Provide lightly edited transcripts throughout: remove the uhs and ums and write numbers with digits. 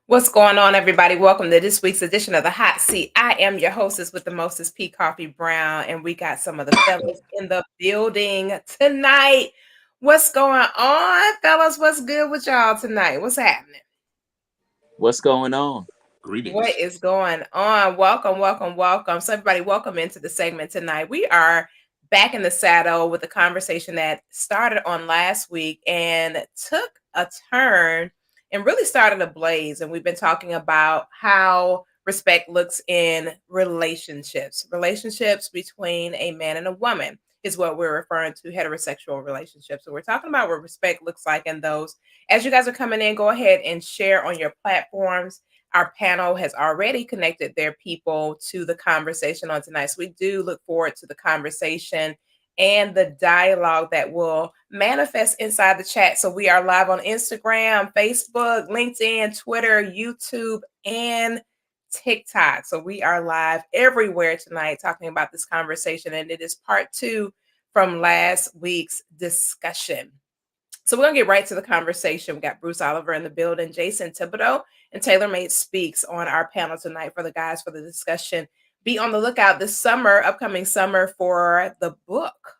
What's going on, everybody? Welcome to this week's edition of the Hot Seat. I am your hostess with the mostest, P. Coffee Brown, and we got some of the fellas in the building tonight. What's going on, fellas? What's good with y'all tonight? What's happening? What's going on? Greetings. What is going on? Welcome, welcome, welcome. So, everybody, welcome into the segment tonight. We are back in the saddle with a conversation that started on last week and took a turn and really started a blaze. And we've been talking about how respect looks in relationships between a man and a woman is what we're referring to, heterosexual relationships. So we're talking about what respect looks like in those. As you guys are coming in, go ahead and share on your platforms. Our panel has already connected their people to the conversation on tonight. So we do look forward to the conversation and the dialogue that will manifest inside the chat. So we are live on Instagram, Facebook, LinkedIn, Twitter, YouTube, and TikTok. So we are live everywhere tonight talking about this conversation. And it is part 2 from last week's discussion. So we're going to get right to the conversation. We got Bruce Oliver in the building, Jason Thibodeau, and Taylor Made Speaks on our panel tonight for the guys for the discussion. Be on the lookout this summer, upcoming summer, for the book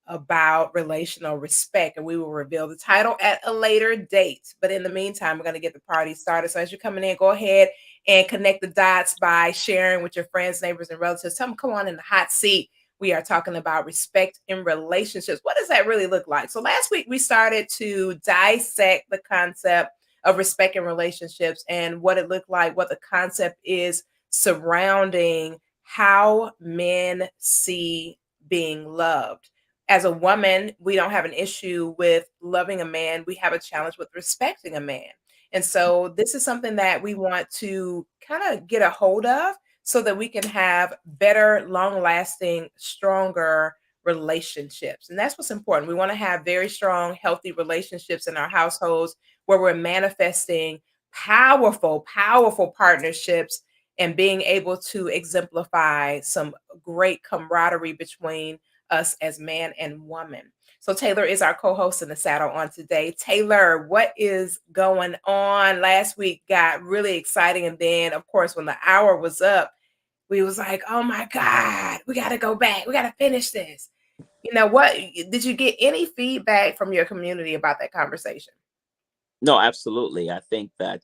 about relational respect. And we will reveal the title at a later date. But in the meantime, we're going to get the party started. So as you're coming in, go ahead and connect the dots by sharing with your friends, neighbors, and relatives. Tell them, come on in the hot seat. We are talking about respect in relationships. What does that really look like? So last week we started to dissect the concept of respect in relationships and what it looked like, what the concept is surrounding how men see being loved. As a woman, we don't have an issue with loving a man. We have a challenge with respecting a man. And so this is something that we want to kind of get a hold of so that we can have better, long-lasting, stronger relationships. And that's what's important. We want to have very strong, healthy relationships in our households where we're manifesting powerful, powerful partnerships and being able to exemplify some great camaraderie between us as man and woman. So Taylor is our co-host in the saddle on today. Taylor, what is going on? Last week got really exciting. And then, of course, when the hour was up, we was like, oh my God, we got to go back. We got to finish this. You know what? Did you get any feedback from your community about that conversation? No, absolutely. I think that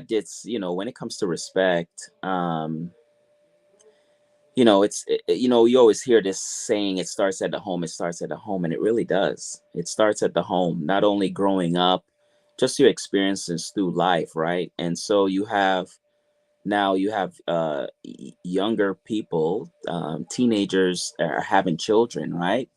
it's, when it comes to respect, you always hear this saying, it starts at the home, and it really does. It starts at the home, not only growing up, just your experiences through life, right? And so you have younger people, teenagers are having children, right?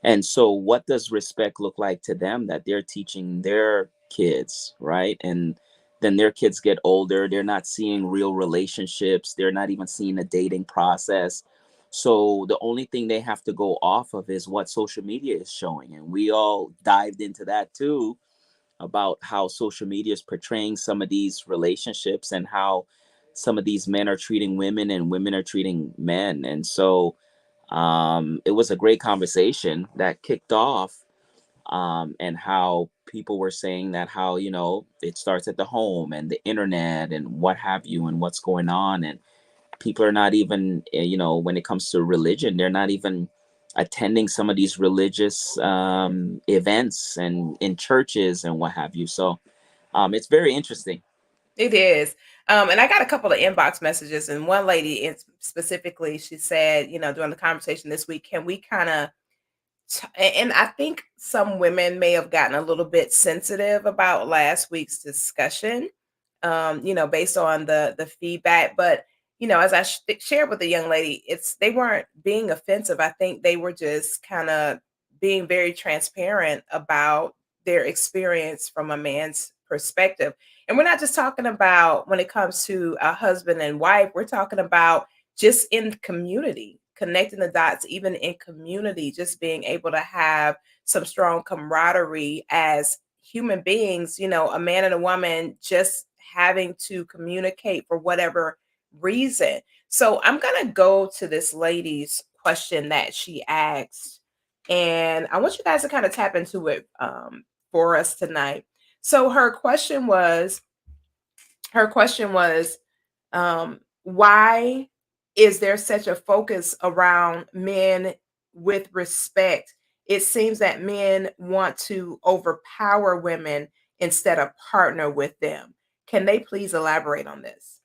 And so what does respect look like to them that they're teaching their kids, right? And then their kids get older, they're not seeing real relationships, they're not even seeing a dating process. So the only thing they have to go off of is what social media is showing. And we all dived into that too, about how social media is portraying some of these relationships and how some of these men are treating women and women are treating men. And so it was a great conversation that kicked off, and how people were saying that how, it starts at the home and the internet and what have you and what's going on. And people are not even, when it comes to religion, they're not even attending some of these religious events and in churches and what have you. So it's very interesting. It is. And I got a couple of inbox messages, and one lady specifically, she said, during the conversation this week, can we kind of And I think some women may have gotten a little bit sensitive about last week's discussion, based on the feedback. But as I shared with the young lady, they weren't being offensive. I think they were just kind of being very transparent about their experience from a man's perspective. And we're not just talking about when it comes to a husband and wife. We're talking about just in community, connecting the dots, even in community, just being able to have some strong camaraderie as human beings, a man and a woman just having to communicate for whatever reason. So I'm going to go to this lady's question that she asked, and I want you guys to kind of tap into it for us tonight. So her question was, why is there such a focus around men with respect? It seems that men want to overpower women instead of partner with them. Can they please elaborate on this?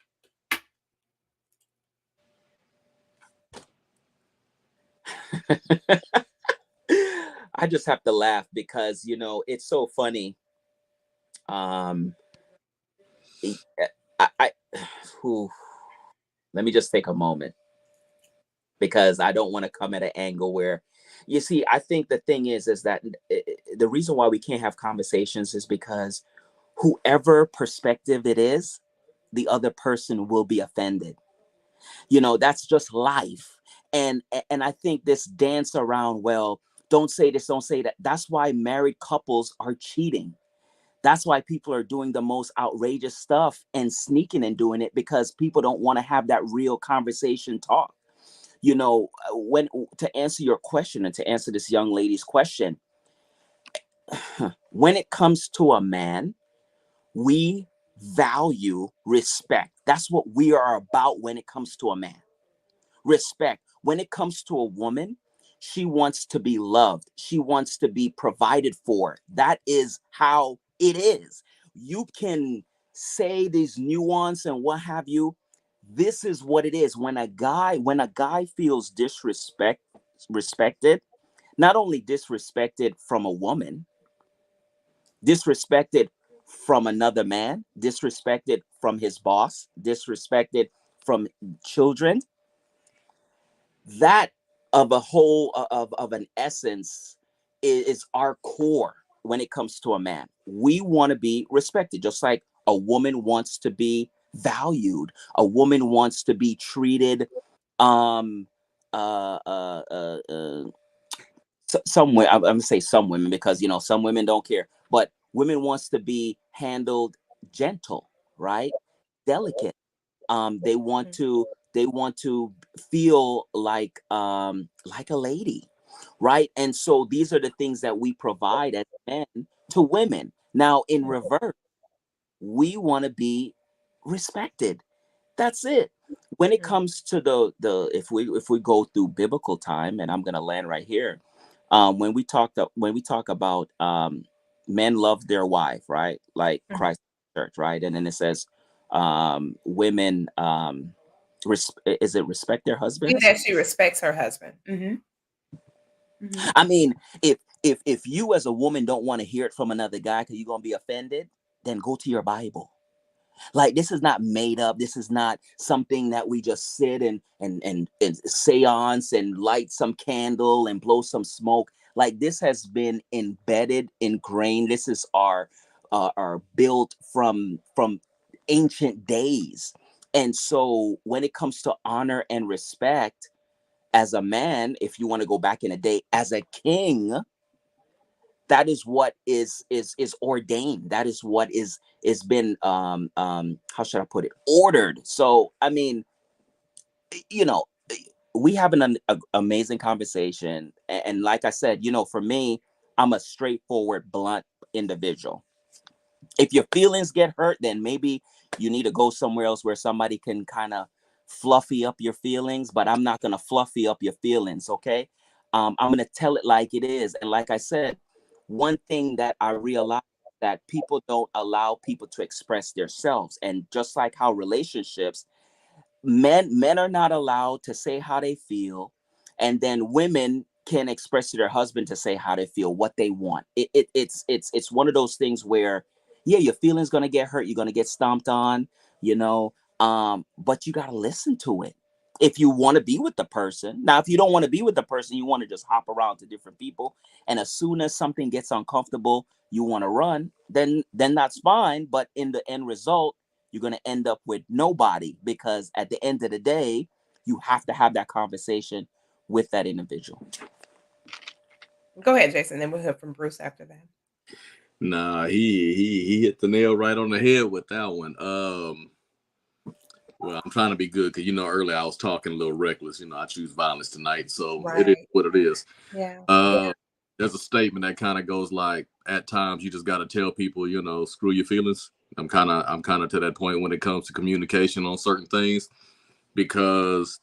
I just have to laugh because it's so funny. Um, e- I whew, let me just take a moment because I don't want to come at an angle where, you see, I think the thing is that the reason why we can't have conversations is because whoever perspective it is, the other person will be offended. That's just life. And I think this dance around, well, don't say this, don't say that. That's why married couples are cheating. That's why people are doing the most outrageous stuff and sneaking and doing it, because people don't want to have that real conversation talk. When to answer your question and to answer this young lady's question, when it comes to a man, we value respect. That's what we are about when it comes to a man. Respect. When it comes to a woman, she wants to be loved. She wants to be provided for. That is how it is. You can say these nuance and what have you. This is what it is. When a guy feels respected, not only disrespected from a woman, disrespected from another man, disrespected from his boss, disrespected from children, that of a whole of an essence is our core. When it comes to a man, we want to be respected, just like a woman wants to be valued. A woman wants to be treated um uh uh uh, uh some way. I'm gonna say some women because some women don't care, but women wants to be handled gentle, right? Delicate. They want to feel like a lady, right? And so these are the things that we provide as men to women. Now in reverse, we want to be respected. That's it. When it Mhm. comes to the if we go through biblical time, and I'm gonna land right here. When we talk about men love their wife, right? Like Mhm. Christ church, right? And then it says women is it respect their Yeah, husbands? that she respects her husband. Hmm. I mean, if you as a woman don't want to hear it from another guy because you're gonna be offended, then go to your Bible. Like, this is not made up. This is not something that we just sit and seance and light some candle and blow some smoke. Like, this has been embedded, ingrained. This is our built from ancient days. And so when it comes to honor and respect, as a man, if you want to go back in a day, as a king, that is what is ordained. That is what is been how should I put it, ordered. So I mean, you know we have amazing conversation, and like I said, for me, I'm a straightforward, blunt individual. If your feelings get hurt, then maybe you need to go somewhere else where somebody can kind of fluffy up your feelings. But I'm not going to fluffy up your feelings. Okay. I'm going to tell it like it is. And like I said, one thing that I realized, that people don't allow people to express themselves. And just like how relationships, men are not allowed to say how they feel, and then women can express to their husband to say how they feel, what they want. It's one of those things where, yeah, your feelings gonna get hurt, you're gonna get stomped on, you know, but you gotta listen to it. If you want to be with the person, now if you don't want to be with the person, you want to just hop around to different people, and as soon as something gets uncomfortable, you want to run, then that's fine. But in the end result, you're gonna end up with nobody, because at the end of the day, you have to have that conversation with that individual. Go ahead, Jason. Then we'll hear from Bruce after that. Nah, he hit the nail right on the head with that one. Well, I'm trying to be good because earlier I was talking a little reckless. I choose violence tonight, so it is Right. what it is. Yeah. There's a statement that kind of goes like, at times you just got to tell people, screw your feelings. I'm kind of to that point when it comes to communication on certain things, because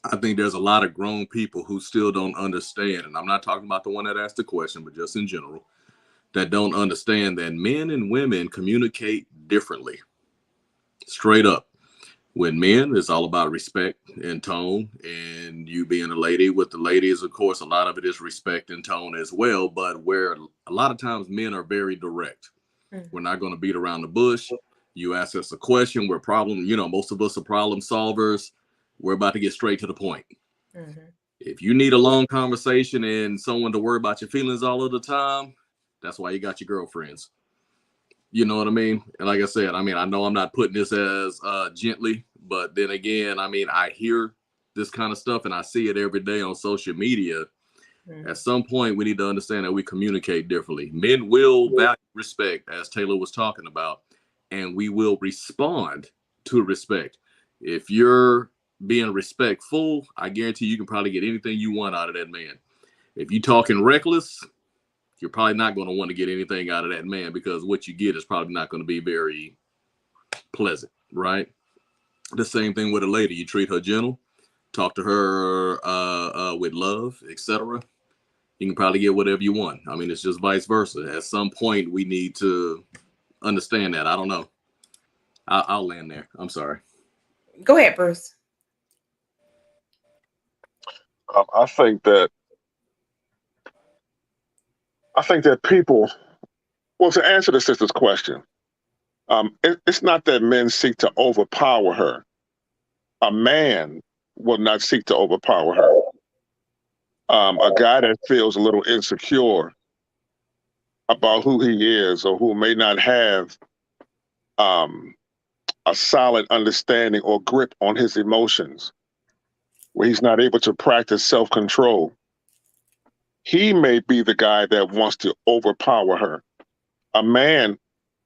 I think there's a lot of grown people who still don't understand, and I'm not talking about the one that asked the question, but just in general, that don't understand that men and women communicate differently. Straight up. When men, it's all about respect and tone, and you being a lady with the ladies, of course, a lot of it is respect and tone as well. But where a lot of times men are very direct, we're not going to beat around the bush. You ask us a question, we're most of us are problem solvers. We're about to get straight to the point. Mm-hmm. If you need a long conversation and someone to worry about your feelings all of the time, that's why you got your girlfriends. You know what I mean? And like I said, I know I'm not putting this as gently, but then again, I hear this kind of stuff and I see it every day on social media. At some point, we need to understand that we communicate differently. Men will value respect, as Taylor was talking about, and we will respond to respect. If you're being respectful, I guarantee you can probably get anything you want out of that man. If you talking reckless, you're probably not going to want to get anything out of that man, because what you get is probably not going to be very pleasant, right? The same thing with a lady. You treat her gentle, talk to her with love, etc. You can probably get whatever you want. It's just vice versa. At some point, we need to understand that. I don't know. I'll land there. I'm sorry. Go ahead, Bruce. I think that people. Well, to answer the sister's question, it's not that men seek to overpower her. A man will not seek to overpower her. A guy that feels a little insecure about who he is, or who may not have um, a solid understanding or grip on his emotions, where he's not able to practice self control, he may be the guy that wants to overpower her. A man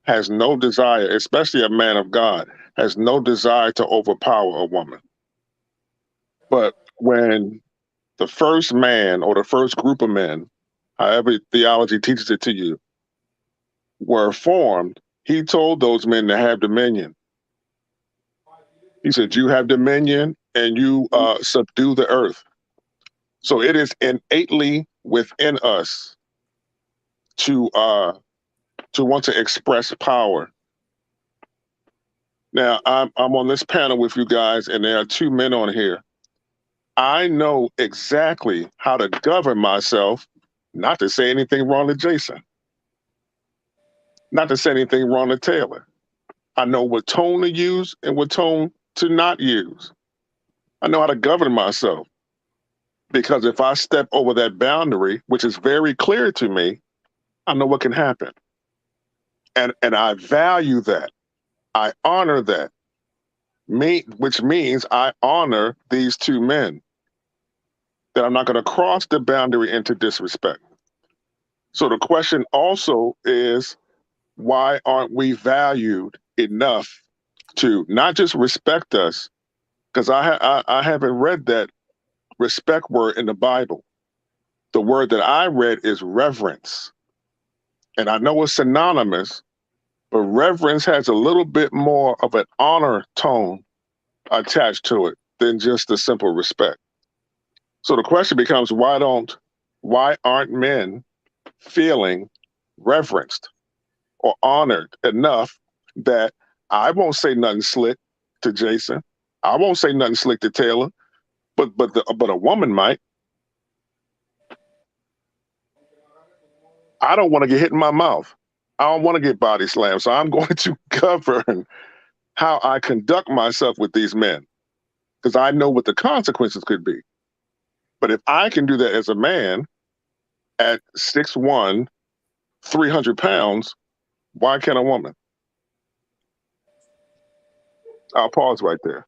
has no desire, especially a man of God, has no desire to overpower a woman. But when the first man or the first group of men, however theology teaches it to you, were formed, he told those men to have dominion. He said, "You have dominion and you subdue the earth." So it is innately within us to want to express power. Now, I'm on this panel with you guys, and there are two men on here. I know exactly how to govern myself, not to say anything wrong to Jason, not to say anything wrong to Taylor. I know what tone to use and what tone to not use. I know how to govern myself, because if I step over that boundary, which is very clear to me, I know what can happen. And I value that. I honor that. Which means I honor these two men, that I'm not going to cross the boundary into disrespect. So the question also is, why aren't we valued enough to not just respect us? Because I haven't read that respect word in the Bible. The word that I read is reverence. And I know it's synonymous, but reverence has a little bit more of an honor tone attached to it than just the simple respect. So the question becomes, why aren't men feeling reverenced or honored enough that I won't say nothing slick to Jason, I won't say nothing slick to Taylor, but a woman might. I don't want to get hit in my mouth. I don't want to get body slammed. So I'm going to govern how I conduct myself with these men because I know what the consequences could be. But if I can do that as a man at 6'1", 300 pounds, why can't a woman? I'll pause right there.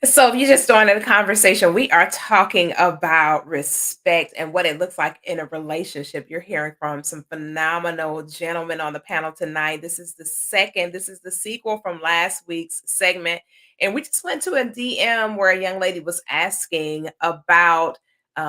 So, if you just joined the conversation, we are talking about respect and what it looks like in a relationship. You're hearing from some phenomenal gentlemen on the panel tonight. This is the sequel from last week's segment. And we just went to a DM where a young lady was asking about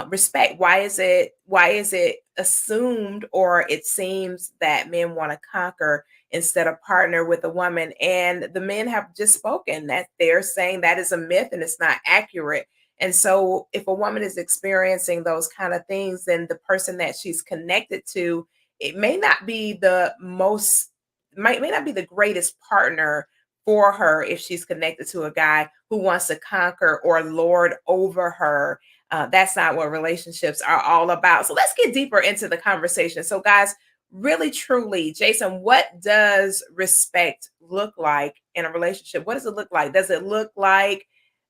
respect. Why is it assumed, or it seems that men want to conquer instead of partner with a woman? And the men have just spoken that they're saying that is a myth and it's not accurate. And so if a woman is experiencing those kind of things, then the person that she's connected to, it may not be the most may not be the greatest partner for her if she's connected to a guy who wants to conquer or lord over her. That's not what relationships are all about. So let's get deeper into the conversation. So, guys, really truly, Jason, what does respect look like in a relationship? What does it look like? Does it look like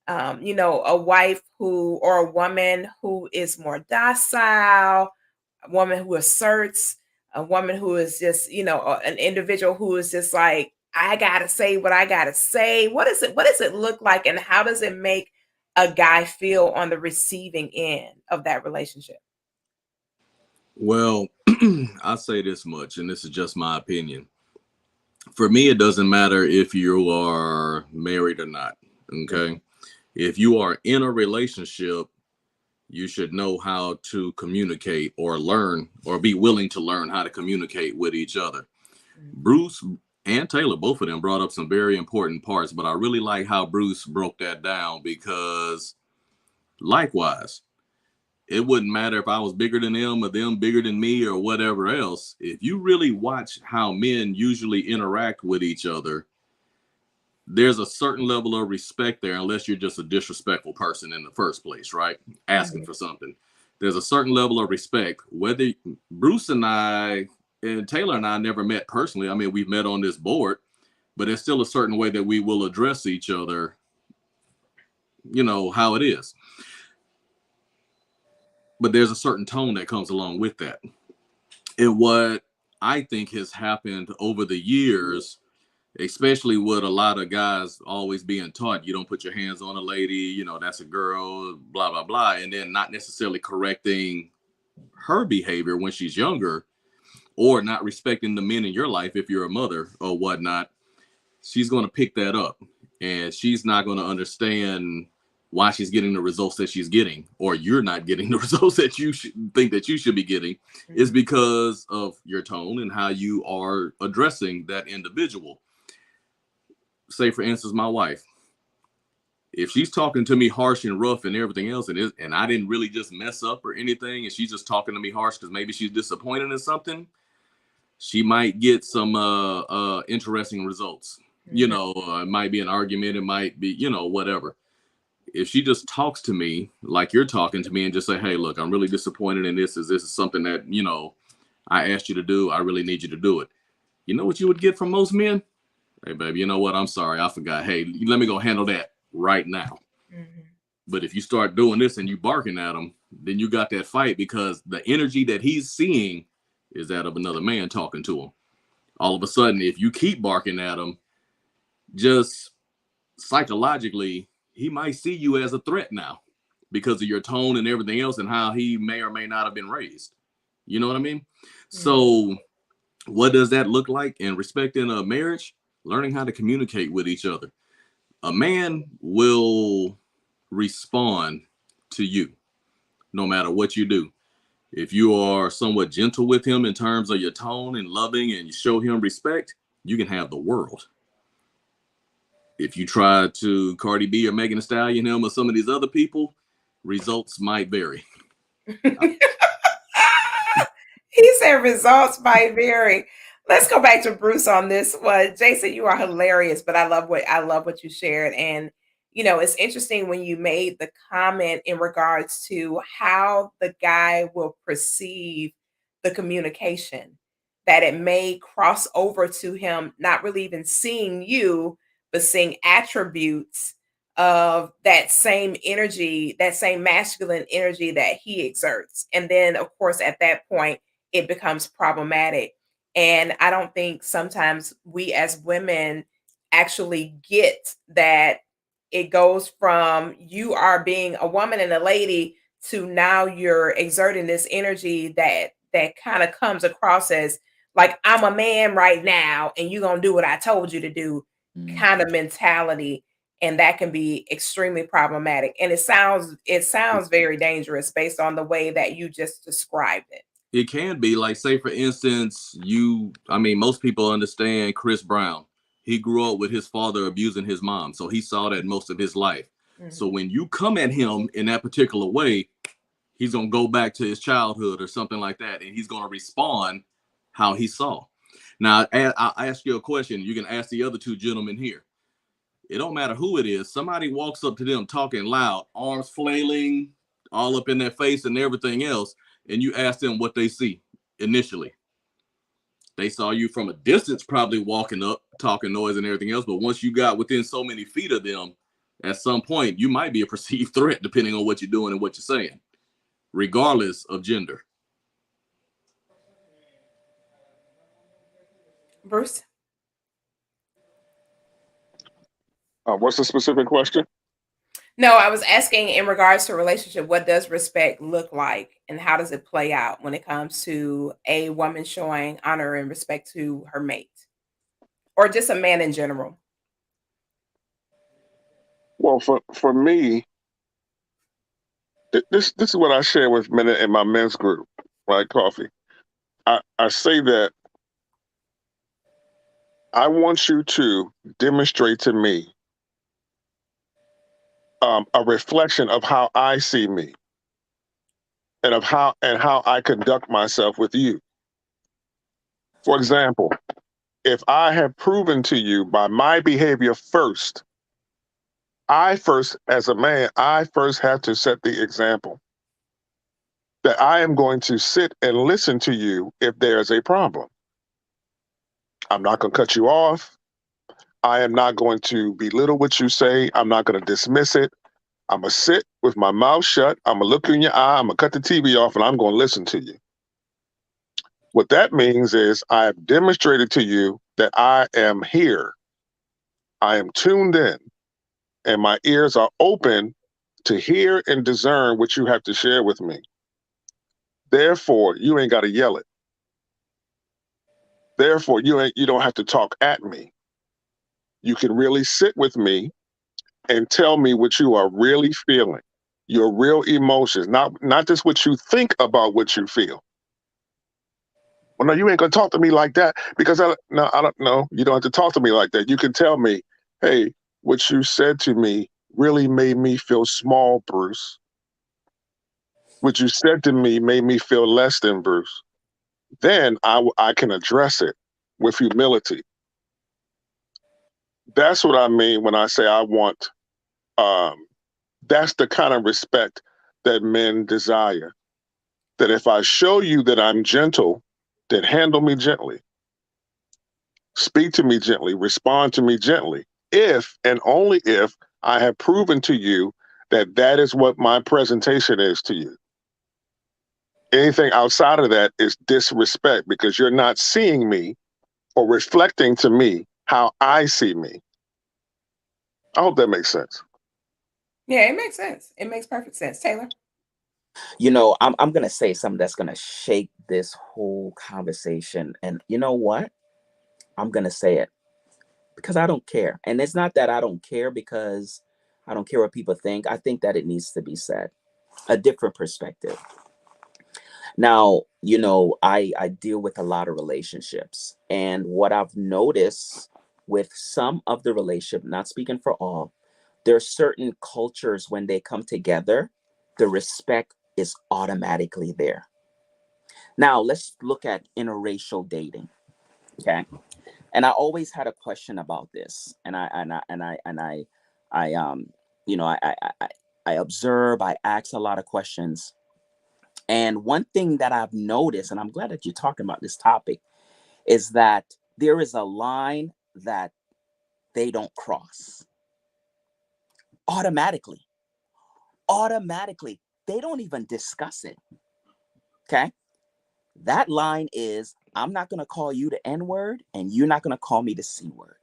a wife who, or a woman who is more docile, a woman who asserts, a woman who is just, an individual who is just like, I gotta say what I gotta say? What does it look like, and how does it make a guy feel on the receiving end of that relationship? Well, I'll say this much, and this is just my opinion. For me, it doesn't matter if you are married or not. Okay. If you are in a relationship, you should know how to communicate or learn or be willing to learn how to communicate with each other. Bruce and Taylor, both of them brought up some very important parts, but I really like how Bruce broke that down because likewise, it wouldn't matter if I was bigger than them or them bigger than me or whatever else. If you really watch how men usually interact with each other, there's a certain level of respect there, unless you're just a disrespectful person in the first place, right? Asking for something. There's a certain level of respect. Whether Bruce and I and Taylor and I never met personally. I mean, we've met on this board, but there's still a certain way that we will address each other, how it is. But there's a certain tone that comes along with that. And what I think has happened over the years, especially with a lot of guys always being taught, you don't put your hands on a lady, that's a girl, blah, blah, blah. And then not necessarily correcting her behavior when she's younger, or not respecting the men in your life if you're a mother or whatnot. She's going to pick that up, and she's not going to understand why she's getting the results that she's getting, or you're not getting the results that you think that you should be getting. Is because of your tone and how you are addressing that individual. Say, for instance, my wife, if she's talking to me harsh and rough and everything else, and I didn't really just mess up or anything, and she's just talking to me harsh because maybe she's disappointed in something, she might get some interesting results. It might be an argument, it might be, whatever. If she just talks to me like you're talking to me and just say, hey, look, I'm really disappointed in this. This is something that, I asked you to do. I really need you to do it. You know what you would get from most men? Hey, baby, you know what? I'm sorry. I forgot. Hey, let me go handle that right now. But if you start doing this and you barking at him, then you got that fight, because the energy that he's seeing is that of another man talking to him. All of a sudden, if you keep barking at him, just psychologically, he might see you as a threat now because of your tone and everything else and how he may or may not have been raised. You know what I mean? So what does that look like in respecting a marriage? Learning how to communicate with each other. A man will respond to you no matter what you do. If you are somewhat gentle with him in terms of your tone and loving, and you show him respect, you can have the world. If you try to Cardi B or Megan Thee Stallion him or some of these other people, results might vary. He said results might vary. Let's go back to Bruce on this one. Jason, you are hilarious, but I love what you shared. And it's interesting when you made the comment in regards to how the guy will perceive the communication, that it may cross over to him not really even seeing you, but seeing attributes of that same energy, that same masculine energy that he exerts. And then, of course, at that point, it becomes problematic. And I don't think sometimes we as women actually get that it goes from you are being a woman and a lady to now you're exerting this energy that kind of comes across as like I'm a man right now and you're gonna do what I told you to do kind of mentality, and that can be extremely problematic, and it sounds very dangerous based on the way that you just described it. It can be like, say for instance, I mean, most people understand Chris Brown. He grew up with his father abusing his mom, so he saw that most of his life. So Mhm. when you come at him in that particular way, he's gonna go back to his childhood or something like that, and he's gonna respond how he saw. Now, I'll ask you a question. You can ask the other two gentlemen here. It don't matter who it is. Somebody walks up to them talking loud, arms flailing, all up in their face and everything else, and you ask them what they see initially. They saw you from a distance, probably walking up, talking noise and everything else. But once you got within so many feet of them, at some point, you might be a perceived threat depending on what you're doing and what you're saying, regardless of gender. Bruce? What's the specific question? No, I was asking in regards to a relationship, what does respect look like and how does it play out when it comes to a woman showing honor and respect to her mate or just a man in general? Well, for me, this is what I share with men in my men's group, right? Coffee. I say that I want you to demonstrate to me a reflection of how I see me and of how I conduct myself with you. For example, if I have proven to you by my behavior first, as a man, I first have to set the example that I am going to sit and listen to you if there's a problem. I'm not going to cut you off. I am not going to belittle what you say. I'm not going to dismiss it. I'm going to sit with my mouth shut. I'm going to look you in your eye. I'm going to cut the TV off and I'm going to listen to you. What that means is I have demonstrated to you that I am here. I am tuned in and my ears are open to hear and discern what you have to share with me. Therefore, you ain't got to yell it. Therefore, you don't have to talk at me. You can really sit with me and tell me what you are really feeling, your real emotions, not just what you think about what you feel. Well, no, you ain't gonna talk to me like that because I don't know. You don't have to talk to me like that. You can tell me, hey, what you said to me really made me feel small, Bruce. What you said to me made me feel less than Bruce. Then I can address it with humility. That's what I mean when I say I want. Um, that's the kind of respect that men desire. That if I show you that I'm gentle, then handle me gently, speak to me gently, respond to me gently. If and only if I have proven to you that that is what my presentation is to you. Anything outside of that is disrespect because you're not seeing me or reflecting to me how I see me. I hope that makes sense. Yeah, it makes sense. It makes perfect sense. Taylor? I'm gonna say something that's gonna shake this whole conversation, and you know what? I'm gonna say it because I don't care, and it's not that I don't care because I don't care what people think. I think that it needs to be said. A different perspective. Now, I deal with a lot of relationships, and what I've noticed with some of the relationship, not speaking for all, there are certain cultures when they come together, the respect is automatically there. Now, let's look at interracial dating, okay? And I always had a question about this, and I You know, I observe, I ask a lot of questions. And one thing that I've noticed, and I'm glad that you're talking about this topic, is that there is a line that they don't cross automatically. Automatically. They don't even discuss it. Okay. That line is, I'm not going to call you the N word and you're not going to call me the C word.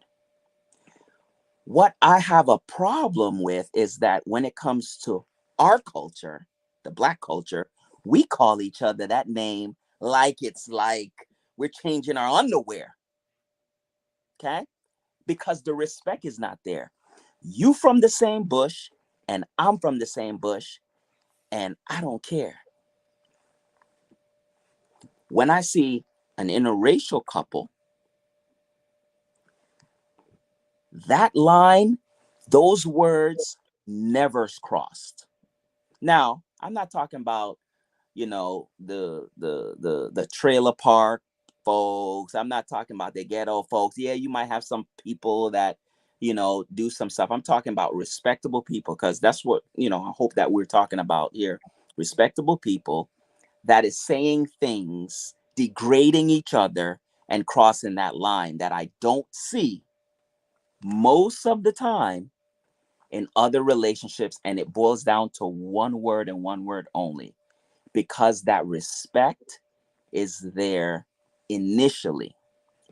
What I have a problem with is that when it comes to our culture, the Black culture, we call each other that name like it's like we're changing our underwear. Okay. Because the respect is not there. You from the same bush and I'm from the same bush, and I don't care. When I see an interracial couple, that line, those words never crossed. Now, I'm not talking about, the trailer park folks. I'm not talking about the ghetto folks. Yeah, you might have some people that, do some stuff. I'm talking about respectable people, because that's what, I hope that we're talking about here. Respectable people that is saying things, degrading each other, and crossing that line that I don't see most of the time in other relationships. And it boils down to one word and one word only, because that respect is there initially,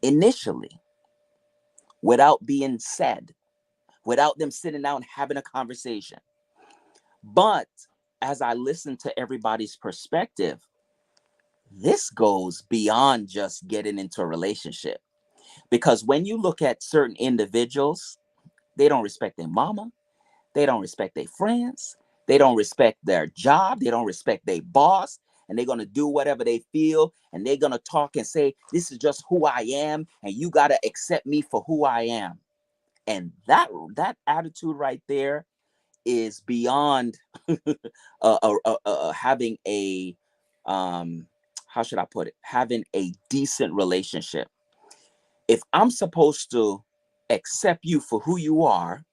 initially, without being said, without them sitting down and having a conversation. But as I listen to everybody's perspective, this goes beyond just getting into a relationship. Because when you look at certain individuals, they don't respect their mama, they don't respect their friends, they don't respect their job, they don't respect their boss, and they're going to do whatever they feel, and they're going to talk and say, this is just who I am, and you got to accept me for who I am. And that attitude right there is beyond having a how should I put it? Having a decent relationship. If I'm supposed to accept you for who you are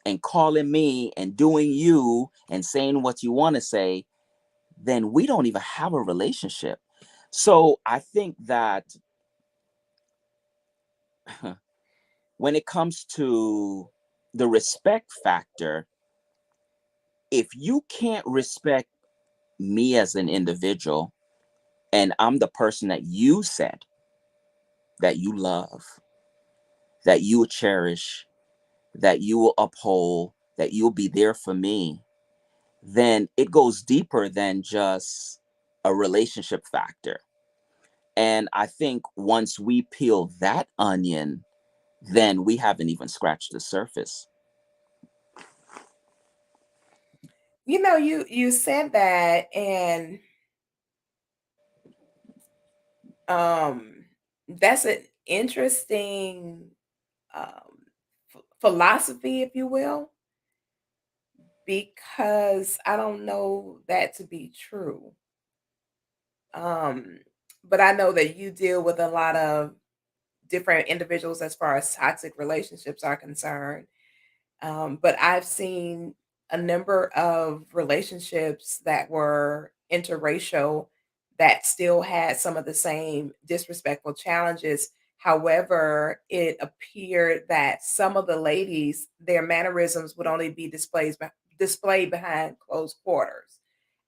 and calling me and doing you and saying what you want to say, then we don't even have a relationship. So I think that when it comes to the respect factor, if you can't respect me as an individual, and I'm the person that you said that you love, that you will cherish, that you will uphold, that you'll be there for me, then it goes deeper than just a relationship factor. And I think once we peel that onion, then we haven't even scratched the surface. You said that, and um that's an interesting philosophy, if you will, because I don't know that to be true. Um, but I know that you deal with a lot of different individuals as far as toxic relationships are concerned. But I've seen a number of relationships that were interracial that still had some of the same disrespectful challenges. However, it appeared that some of the ladies, their mannerisms would only be displayed behind closed quarters,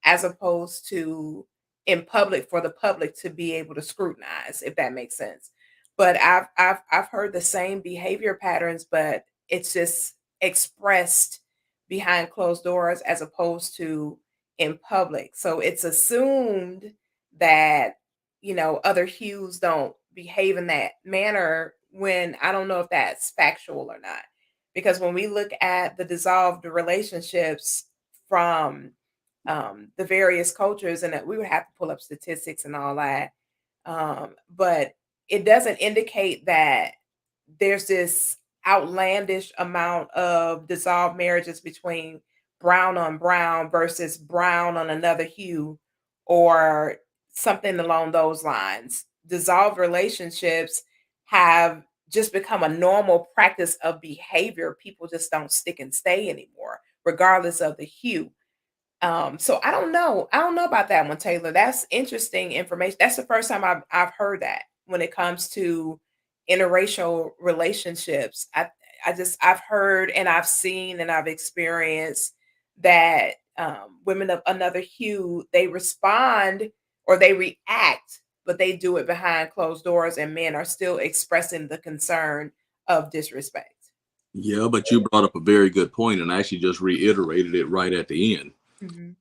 as opposed to in public for the public to be able to scrutinize, if that makes sense. But I've heard the same behavior patterns, but it's just expressed behind closed doors as opposed to in public. So it's assumed that, other hues don't behave in that manner, when I don't know if that's factual or not. Because when we look at the dissolved relationships from the various cultures, and that we would have to pull up statistics and all that, but it doesn't indicate that there's this outlandish amount of dissolved marriages between brown on brown versus brown on another hue, or something along those lines. Dissolved relationships have just become a normal practice of behavior. People just don't stick and stay anymore. regardless of the hue. So I don't know. I don't know about that one, Taylor. That's interesting information. That's the first time I've heard that when it comes to interracial relationships. I've heard and I've seen and I've experienced that women of another hue, they respond or they react, but they do it behind closed doors, and men are still expressing the concern of disrespect. Yeah, but you brought up a very good point and actually just reiterated it right at the end. Mm-hmm.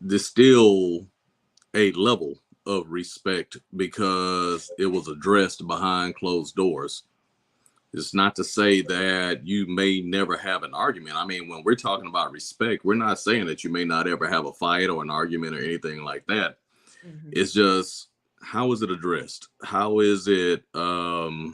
There's still a level of respect because it was addressed behind closed doors. It's not to say that you may never have an argument. I mean, when we're talking about respect, we're not saying that you may not ever have a fight or an argument or anything like that. Mm-hmm. It's just, how is it addressed? How is it, where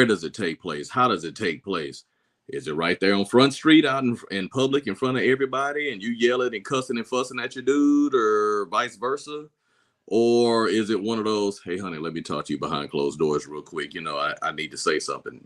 does it take place? How does it take place? Is it right there on Front Street out in public in front of everybody and you yelling and cussing and fussing at your dude, or vice versa? Or is it one of those, hey, honey, let me talk to you behind closed doors real quick. I need to say something.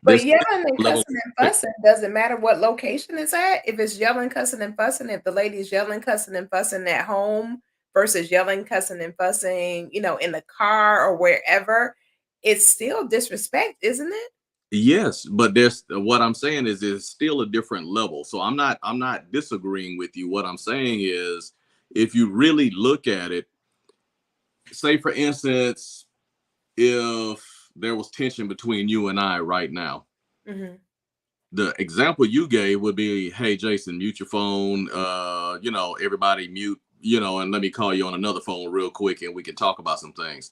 But This yelling and level. cussing and fussing doesn't matter what location it's at. If it's yelling, cussing, and fussing, if the lady's yelling, cussing, and fussing at home versus yelling, cussing, and fussing, in the car or wherever, it's still disrespect, isn't it? Yes, but there's what I'm saying is it's still a different level. So I'm not disagreeing with you. What I'm saying is, if you really look at it, say for instance, if there was tension between you and I right now, Mm-hmm. the example you gave would be, hey Jason, mute your phone, everybody mute, and let me call you on another phone real quick and we can talk about some things.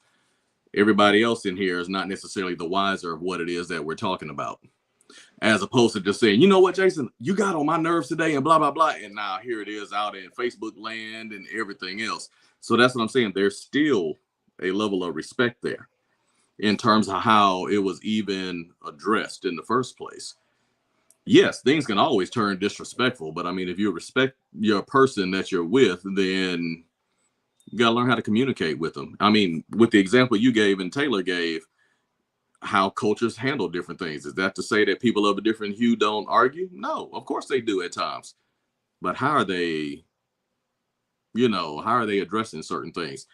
Everybody else in here is not necessarily the wiser of what it is that we're talking about, as opposed to just saying, you know what, Jason, you got on my nerves today and blah blah blah, and now here it is out in Facebook land and everything else. So that's what I'm saying. There's still a level of respect there in terms of how it was even addressed in the first place. Yes, things can always turn disrespectful, but I mean, if you respect your person that you're with, then you gotta learn how to communicate with them. I mean, with the example you gave and Taylor gave, how cultures handle different things. Is that to say that people of a different hue don't argue? No, of course they do at times. But how are they addressing certain things?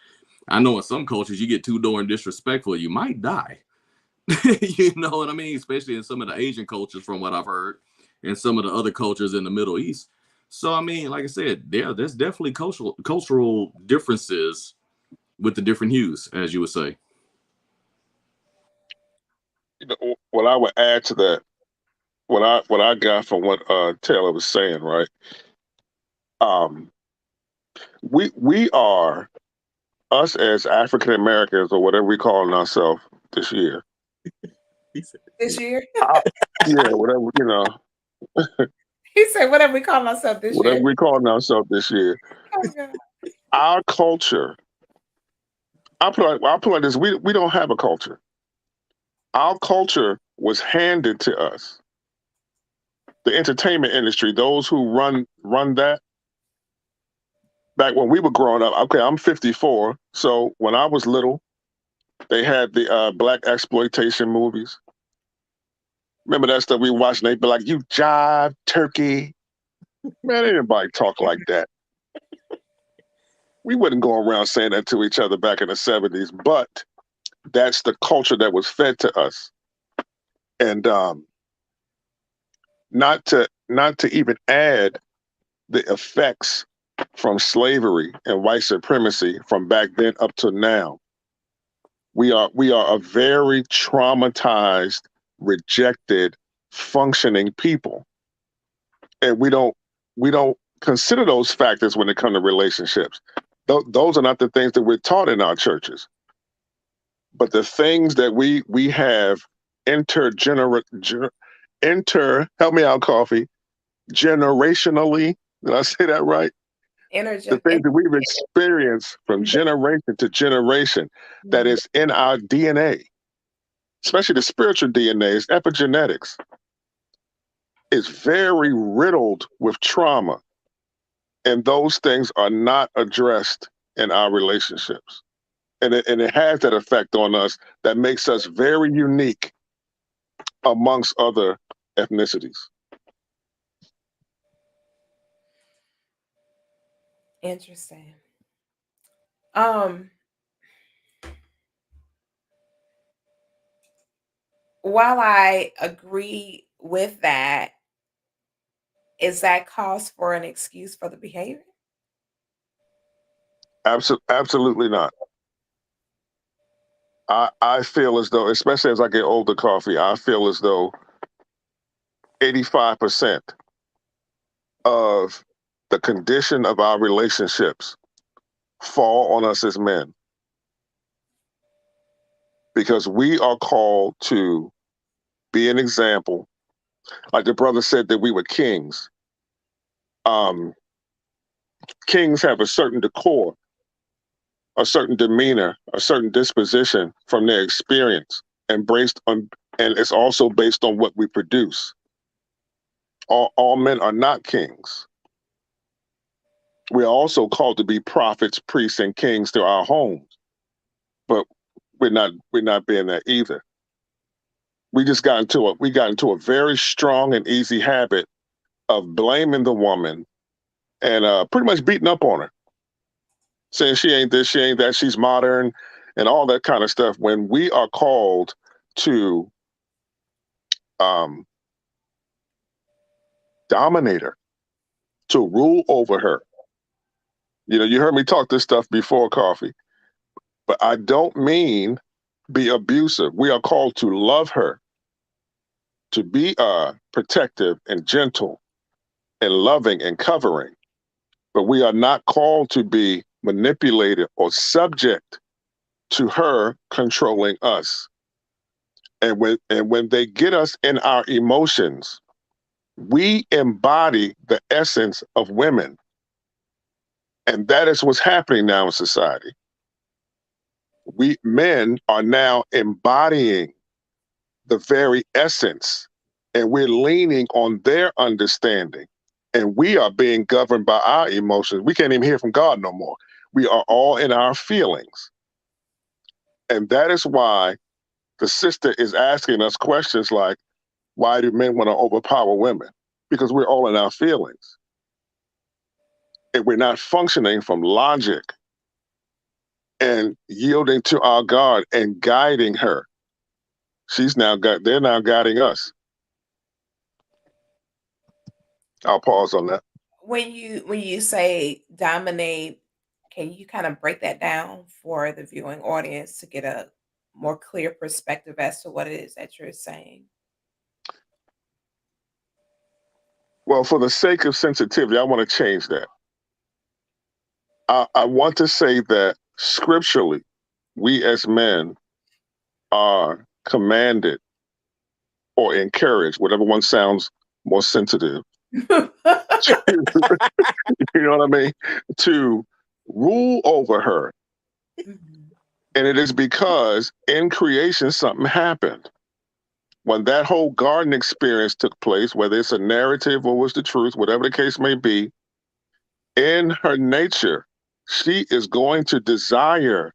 I know in some cultures you get too darn disrespectful, you might die. You know what I mean? Especially in some of the Asian cultures, from what I've heard, and some of the other cultures in the Middle East. So I mean, like I said, there's definitely cultural differences with the different hues, as you would say. What I would add to that, what I got from what Taylor was saying, right? Um, we are, us as African Americans or whatever we calling ourselves this year. This year, Yeah, whatever he said, "Whatever we call ourselves this whatever year." we calling ourselves this year. Oh God. Our culture. I'll put it like this: we don't have a culture. Our culture was handed to us. The entertainment industry, those who run that, back when we were growing up. Okay, I'm 54, so when I was little, they had the black exploitation movies. Remember that stuff we watched? And they'd be like, "You jive turkey." Man, anybody talk like that. We wouldn't go around saying that to each other back in the 70s, but that's the culture that was fed to us. And not to even add the effects from slavery and white supremacy from back then up to now. We are a very traumatized, rejected, functioning people, and we don't consider those factors when it comes to relationships. Those are not the things that we're taught in our churches, but the things that we have help me out, Coffee, generationally. Did I say that right? The things that we've experienced from generation to generation, that is in our DNA, especially the spiritual DNA, is epigenetics, is very riddled with trauma. And those things are not addressed in our relationships. And it has that effect on us that makes us very unique amongst other ethnicities. Interesting. Um, while I agree with that, is that cause for an excuse for the behavior? Absolutely not. I feel as though, especially as I get older, Coffee, I feel as though 85% of the condition of our relationships fall on us as men because we are called to be an example. Like the brother said that we were kings. Um, Kings have a certain decor, a certain demeanor, a certain disposition from their experience, and it's also based on what we produce. All men are not kings. We are also called to be prophets, priests, and kings to our homes, but we're not being that either. We got into a very strong and easy habit of blaming the woman and pretty much beating up on her, saying she ain't this, she ain't that, she's modern, and all that kind of stuff. When we are called to um, dominate her, to rule over her. You know, you heard me talk this stuff before, Coffee, but I don't mean be abusive. We are called to love her, to be protective and gentle and loving and covering, but we are not called to be manipulated or subject to her controlling us. And when they get us in our emotions, we embody the essence of women. And that is what's happening now in society. We men are now embodying the very essence, and we're leaning on their understanding. And we are being governed by our emotions. We can't even hear from God no more. We are all in our feelings. And that is why the sister is asking us questions like, why do men want to overpower women? Because we're all in our feelings. And we're not functioning from logic and yielding to our God and guiding her. They're now guiding us. I'll pause on that. When you say dominate, can you kind of break that down for the viewing audience to get a more clear perspective as to what it is that you're saying? Well, for the sake of sensitivity, I want to change that. I want to say that scripturally, we as men are commanded or encouraged, whatever one sounds more sensitive, you know what I mean, to rule over her. Mhm. And it is because in creation, something happened. When that whole garden experience took place, whether it's a narrative or was the truth, whatever the case may be, in her nature, she is going to desire,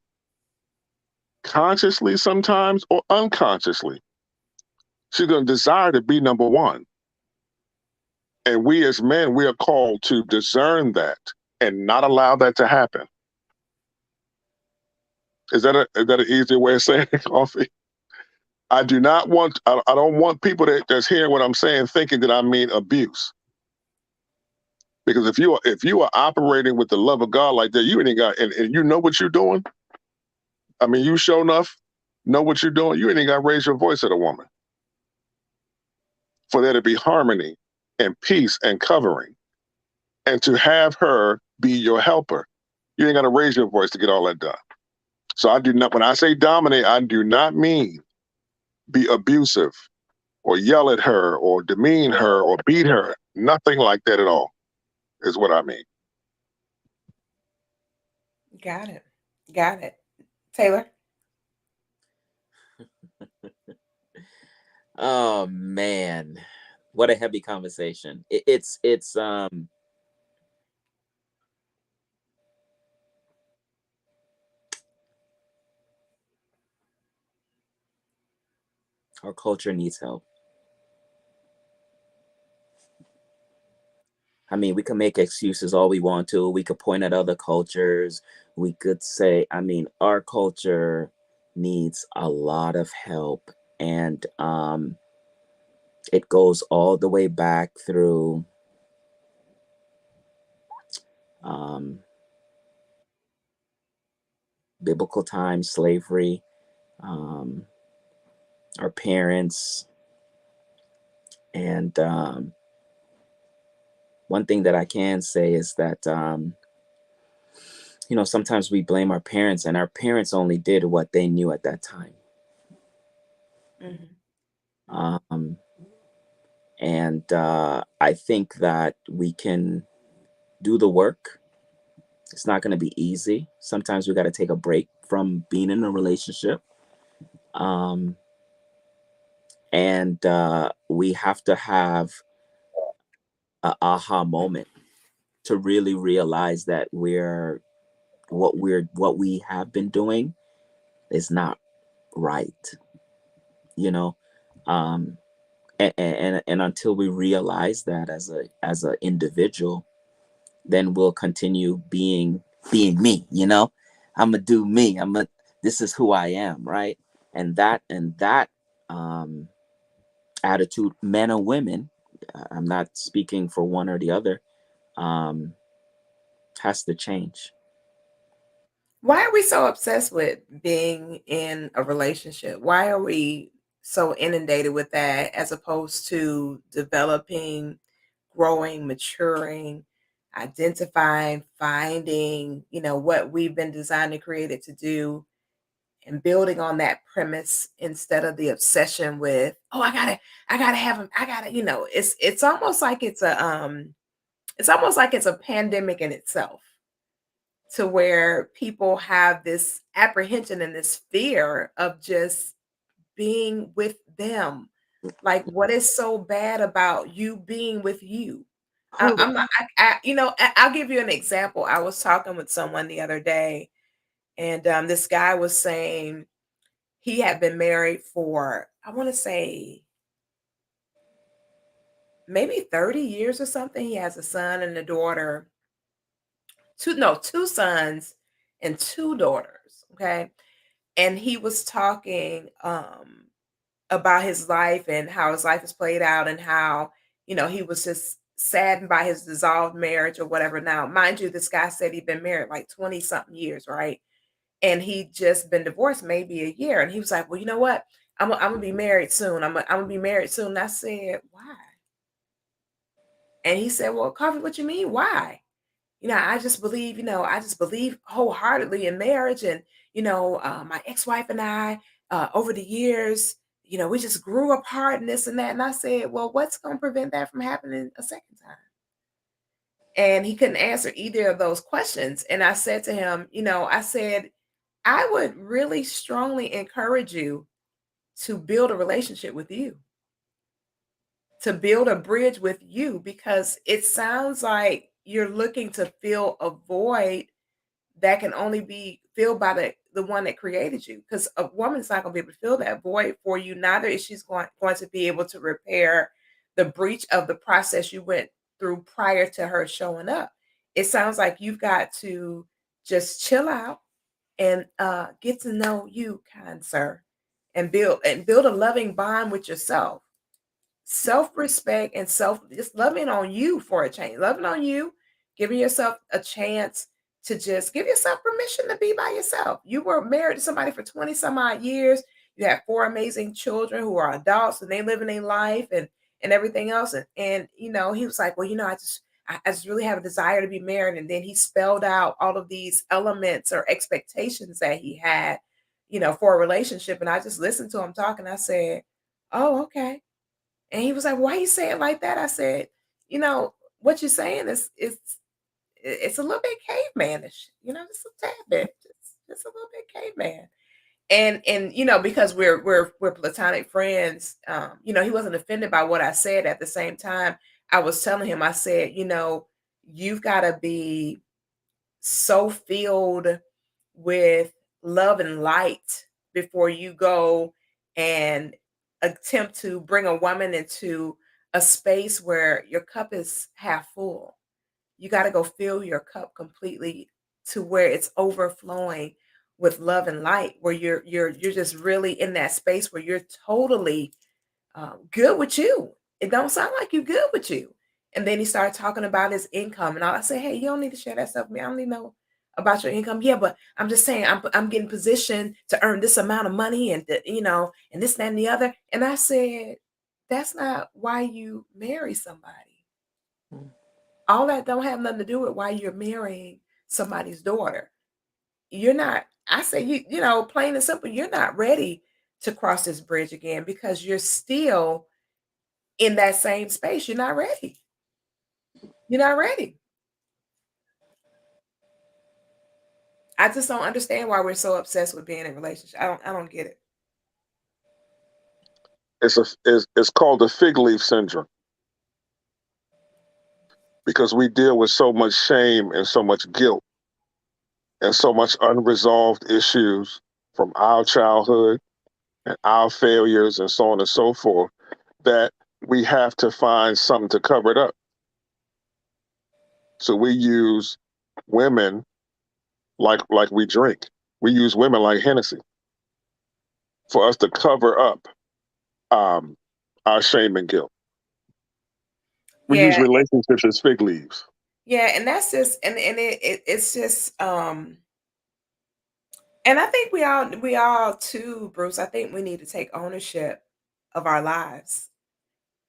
consciously sometimes or unconsciously, she's going to desire to be number one. And we as men, we are called to discern that and not allow that to happen. Is that an easier way of saying it, Coffee? I don't want people that's hearing what I'm saying thinking that I mean abuse. Because if you are operating with the love of God like that, you ain't got and you know what you're doing. I mean, you sure enough know what you're doing. You ain't got to raise your voice at a woman for there to be harmony and peace and covering, and to have her be your helper. You ain't got to raise your voice to get all that done. So I do not. When I say dominate, I do not mean be abusive or yell at her or demean her or beat her. Nothing like that at all is what I mean. Got it. Got it. Taylor? Oh man, what a heavy conversation. It's our culture needs help. I mean, we can make excuses all we want to. We could point at other cultures. We could say, I mean, our culture needs a lot of help. And it goes all the way back through um, biblical times, slavery, um, our parents. And one thing that I can say is that, sometimes we blame our parents, and our parents only did what they knew at that time. Mhm. Mhm. Um, and I think that we can do the work. It's not going to be easy. Sometimes we got to take a break from being in a relationship. Um, and we have to have a aha moment to really realize that what we have been doing is not right, you know. Um, and until we realize that as a individual, then we'll continue being me, I'm gonna do me. This is who I am, right? And that um attitude, men or women, I'm not speaking for one or the other, um has to change. Why are we so obsessed with being in a relationship? Why are we so inundated with that as opposed to developing, growing, maturing, identifying, finding, what we've been designed and created to do and building on that premise instead of the obsession with, oh, I gotta have him, I gotta, it's almost like it's almost like it's a pandemic in itself to where people have this apprehension and this fear of just being with them. Like, what is so bad about you being with you? Whew. I'm not, I'll give you an example. I was talking with someone the other day, and this guy was saying he had been married for, I want to say, maybe 30 years or something. He has a son and a daughter, two sons and two daughters. Okay. And he was talking about his life and how his life is played out and how he was just saddened by his dissolved marriage or whatever. Now, mind you, this guy said he'd been married like 20 something years, right? And he'd just been divorced maybe a year, and he was like, well, you know what, I'm gonna be married soon. I'm gonna be married soon. And I said, why? And he said, well, Coffee, what you mean, why? I just believe wholeheartedly in marriage. And, my ex wife and I, over the years, we just grew apart and this and that. And I said, well, what's going to prevent that from happening a second time? And he couldn't answer either of those questions. And I said to him, I said, I would really strongly encourage you to build a relationship with you, to build a bridge with you, because it sounds like you're looking to fill a void that can only be filled by the one that created you, because a woman's not going to be able to fill that void for you. Neither is she's going to be able to repair the breach of the process you went through prior to her showing up. It sounds like you've got to just chill out and get to know you, kind sir, and build a loving bond with yourself, self-respect, and just loving on you for a change, loving on you, giving yourself a chance to just give yourself permission to be by yourself. You were married to somebody for 20 some odd years. You have four amazing children who are adults and they living their life and everything else. And he was like, well, I just really have a desire to be married. And then he spelled out all of these elements or expectations that he had, for a relationship. And I just listened to him talk and I said, oh, okay. And he was like, "Why you say it like that?" I said, what you're saying is it's a little bit cavemanish, just a tad bit, just a little bit caveman." And because we're platonic friends, he wasn't offended by what I said. At the same time, I was telling him, I said, you've got to be so filled with love and light before you go and attempt to bring a woman into a space where your cup is half full. You got to go fill your cup completely to where it's overflowing with love and light, where you're just really in that space where you're totally good with you. It don't sound like you good with you. And then he started talking about his income, and I say, hey, you don't need to share that stuff with me. I don't need to know about your income. Yeah, but I'm just saying, I'm getting positioned to earn this amount of money, and and this, that, and the other. And I said, that's not why you marry somebody. All that don't have nothing to do with why you're marrying somebody's daughter. You're not. I say, plain and simple, you're not ready to cross this bridge again because you're still in that same space. You're not ready. You're not ready. I just don't understand why we're so obsessed with being in a relationship. I don't get it. It's called the fig leaf syndrome because we deal with so much shame and so much guilt and so much unresolved issues from our childhood and our failures and so on and so forth that we have to find something to cover it up. So we use women like we drink. We use women like Hennessy for us to cover up um, our shame and guilt. We use Yeah, relationships as fig leaves. yeah, and that's just it's just and I think we all too, Bruce, I think we need to take ownership of our lives.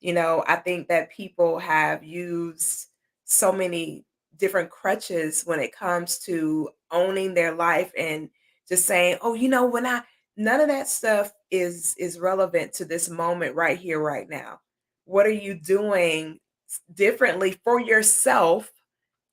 I think that people have used so many different crutches when it comes to owning their life and just saying, "Oh, when I none of that stuff is relevant to this moment right here right now. What are you doing differently for yourself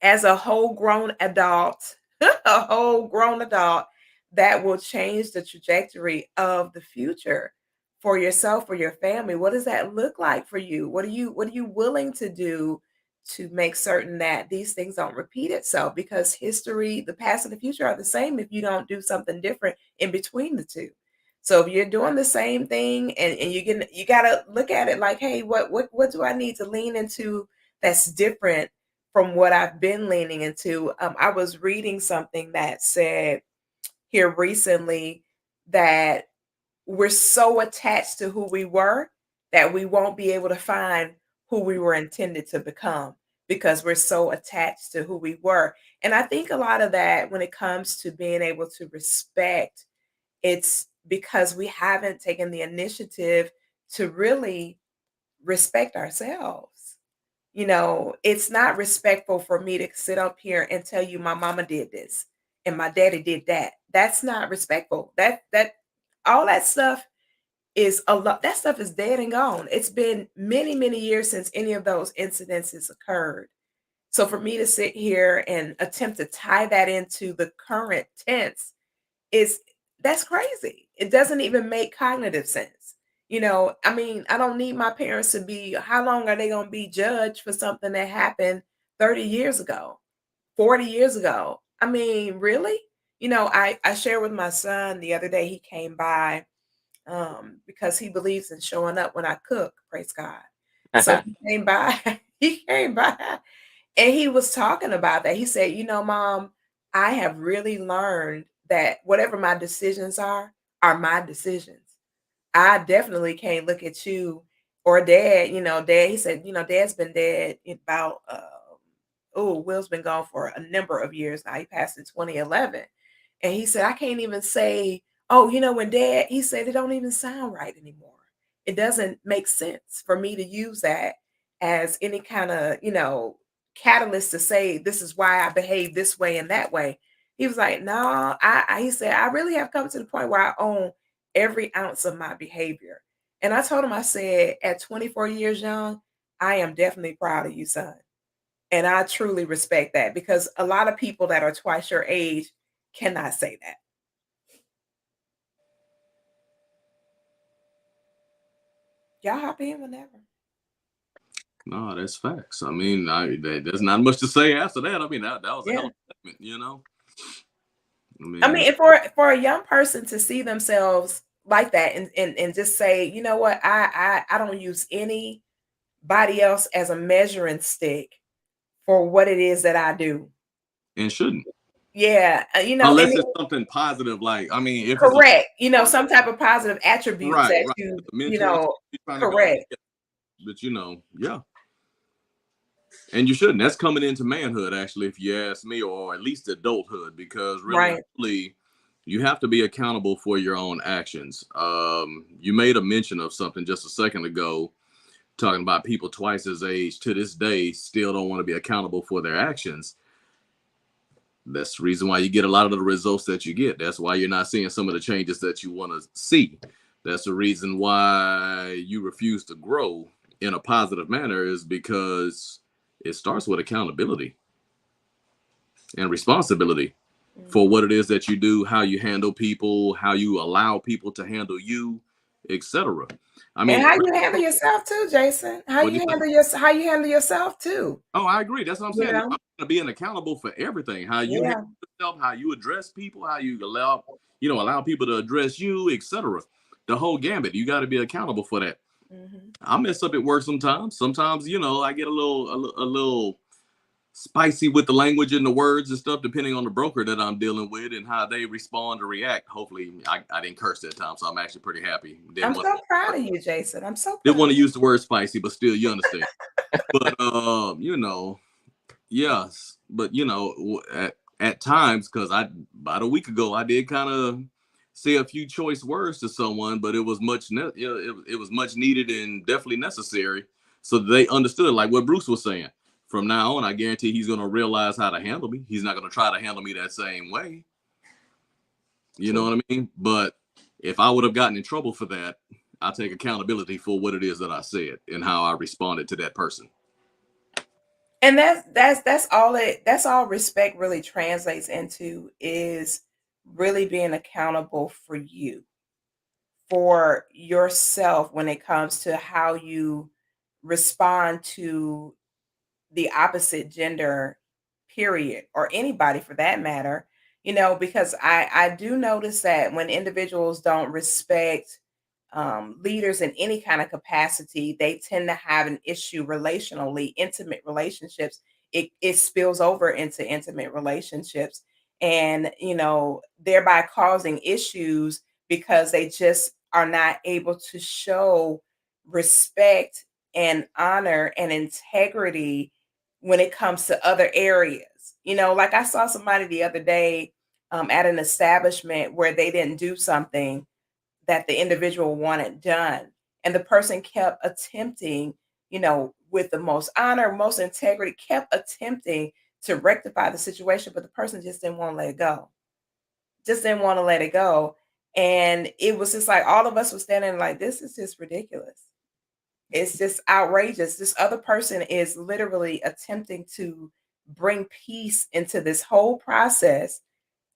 as a whole grown adult, a whole grown adult that will change the trajectory of the future for yourself, for your family? What does that look like for you? What are you willing to do to make certain that these things don't repeat itself? Because history, the past and the future are the same if you don't do something different in between the two. So if you're doing the same thing and you gotta look at it like, hey, what do I need to lean into that's different from what I've been leaning into? I was reading something that said here recently that we're so attached to who we were that we won't be able to find who we were intended to become because we're so attached to who we were. And I think a lot of that, when it comes to being able to respect, it's because we haven't taken the initiative to really respect ourselves. It's not respectful for me to sit up here and tell you my mama did this and my daddy did that. That's not respectful. That all that stuff is a lot. That stuff is dead and gone. It's been many, many years since any of those incidences occurred. So for me to sit here and attempt to tie that into the current tense is that's crazy. It doesn't even make cognitive sense. I mean, I don't need my parents to be, how long are they going to be judged for something that happened 30 years ago, 40 years ago? I mean, really? I shared with my son the other day, he came by because he believes in showing up when I cook, praise God. So he came by, he came by and he was talking about that. He said, Mom, I have really learned that whatever my decisions are my decisions. I definitely can't look at you or dad, dad, he said, dad's been dead about, Will's been gone for a number of years now. He passed in 2011. And he said, I can't even say, oh, when dad, he said, it don't even sound right anymore. It doesn't make sense for me to use that as any kind of, catalyst to say, this is why I behave this way and that way. He was like, no, he said, I really have come to the point where I own every ounce of my behavior. And I told him, I said, at 24 years young, I am definitely proud of you, son. And I truly respect that because a lot of people that are twice your age cannot say that. Y'all hop in whenever. No, that's facts. I mean, there's not much to say after that. I mean, that was a hell Yeah. of a statement. I I mean, mean, and for a young person to see themselves like that and just say, you know what, I don't use anybody else as a measuring stick for what it is that I do. and shouldn't. Yeah, and Unless it's something positive, like I mean, if it's a correct, some type of positive attributes right, that right, you, the mentor you're trying to go, correct, yeah, but yeah, and you shouldn't. That's coming into manhood, actually, if you ask me, or at least adulthood, because really and right. truly, you have to be accountable for your own actions. You made a mention of something just a second ago, talking about people twice his age to this day still don't want to be accountable for their actions. That's the reason why you get a lot of the results that you get. That's why you're not seeing some of the changes that you want to see. That's the reason why you refuse to grow in a positive manner, is because it starts with accountability and responsibility for what it is that you do, how you handle people, how you allow people to handle you, etc. I And mean, how you handle yourself too, Jason. what do you say? How you handle yourself too. Oh, I agree. That's what I'm You saying. know? I'm being accountable for everything. How you handle Yeah. yourself, how you address people, how you allow people to address you, etc. The whole gambit. You got to be accountable for that. Hmm. I mess up at work sometimes. Sometimes, I get a little spicy with the language and the words and stuff, depending on the broker that I'm dealing with and how they respond or react. Hopefully, I didn't curse that time, so I'm actually pretty happy. I'm so proud of you, Jason. I'm so Didn't proud. want to use the word spicy, but still, you understand. But yes, but at times, because I about a week ago I did kind of say a few choice words to someone, but it was it was much needed and definitely necessary, so they understood, like what Bruce was saying. From now on, I guarantee he's gonna realize how to handle me. He's not gonna try to handle me that same way. You know True. what I mean? But if I would have gotten in trouble for that, I take accountability for what it is that I said and how I responded to that person. And that's all respect really translates into, is really being accountable for yourself when it comes to how you respond to the opposite gender, period, or anybody for that matter. Because I do notice that when individuals don't respect leaders in any kind of capacity, they tend to have an issue relationally. Intimate relationships, it spills over into intimate relationships, and thereby causing issues because they just are not able to show respect and honor and integrity when it comes to other areas. Like I saw somebody the other day at an establishment where they didn't do something that the individual wanted done. And the person kept attempting, with the most honor, most integrity, kept attempting to rectify the situation, but the person just didn't want to let it go. Just didn't want to let it go. And it was just like all of us were standing like, this is just ridiculous. It's just outrageous. This other person is literally attempting to bring peace into this whole process,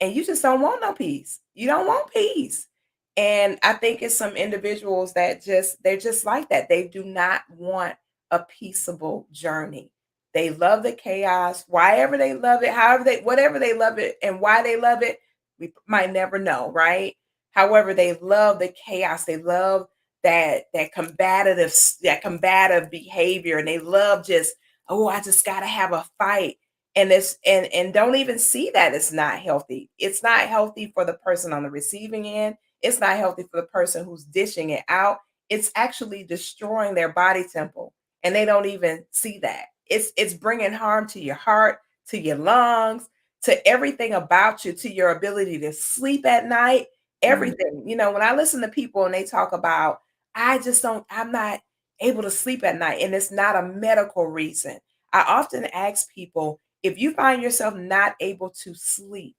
and you just don't want no peace. You don't want peace. And I think it's some individuals that they're just like that. They do not want a peaceable journey. They love the chaos, why they love it, whatever they love it, and why they love it, we might never know, right? However, they love the chaos. They love that combative behavior, and they love just, oh, I just gotta have a fight. And it's and don't even see that it's not healthy. It's not healthy for the person on the receiving end. It's not healthy for the person who's dishing it out. It's actually destroying their body temple, and they don't even see that. It's bringing harm to your heart, to your lungs, to everything about you, to your ability to sleep at night, everything. When I listen to people and they talk about, I'm not able to sleep at night, and it's not a medical reason. I often ask people, if you find yourself not able to sleep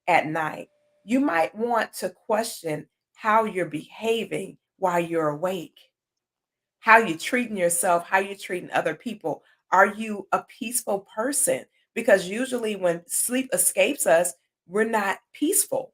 at night, you might want to question how you're behaving while you're awake, how you're treating yourself, how you're treating other people. Are you a peaceful person? Because usually when sleep escapes us, we're not peaceful.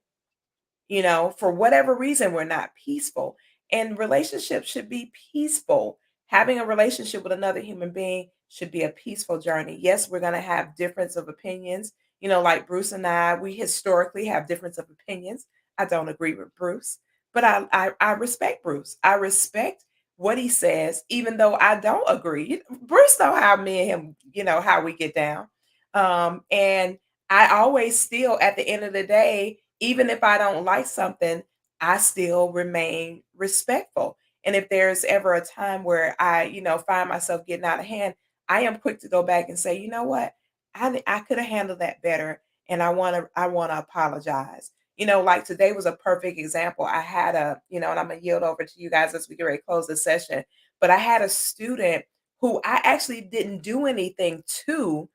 For whatever reason, we're not peaceful. And relationships should be peaceful. Having a relationship with another human being should be a peaceful journey. Yes, we're going to have difference of opinions. Like Bruce and I, we historically have difference of opinions. I don't agree with Bruce, but I respect Bruce. I respect what he says, even though I don't agree. Bruce know how me and him, how we get down. And I always still, at the end of the day, even if I don't like something, I still remain respectful. And if there's ever a time where I, find myself getting out of hand, I am quick to go back and say, you know what, I could have handled that better, and I want to apologize. Like today was a perfect example. I had and I'm gonna yield over to you guys as we get ready to close the session. But I had a student who I actually didn't do anything to,